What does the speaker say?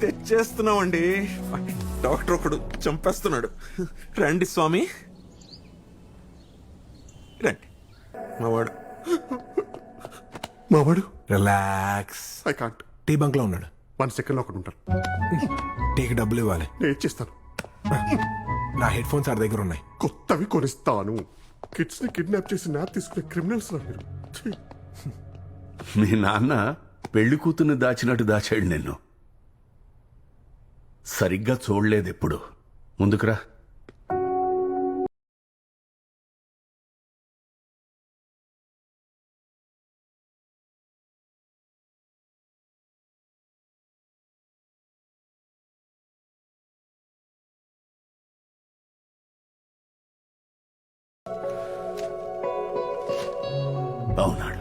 తెచ్చేస్తున్నామండి. Doctor ఒకడు చంపేస్తున్నాడు. రండి స్వామి, రండి. మావాడు relax. I can't. Tea bunk లో ఉన్నాడు. 1 సెకండ్ లో ఒకటి ఉంటారు. టీకి డబ్బులు ఇవ్వాలి. నేను ఇచ్చేస్తాను. నా హెడ్ ఫోన్స్ ఆడి దగ్గర ఉన్నాయి. కొత్తవి కొనిస్తాను. కిడ్స్ ని కిడ్నాప్ చేసి న్యాప్ తీసుకునే క్రిమినల్స్ రా మీరు. ఛీ. మీ నాన్న పెళ్లి కూతుర్ని దాచినట్టు దాచాడు నిన్ను. సరిగ్గా చూడలేదు ఎప్పుడు. ముందుకురా. అవునాడు.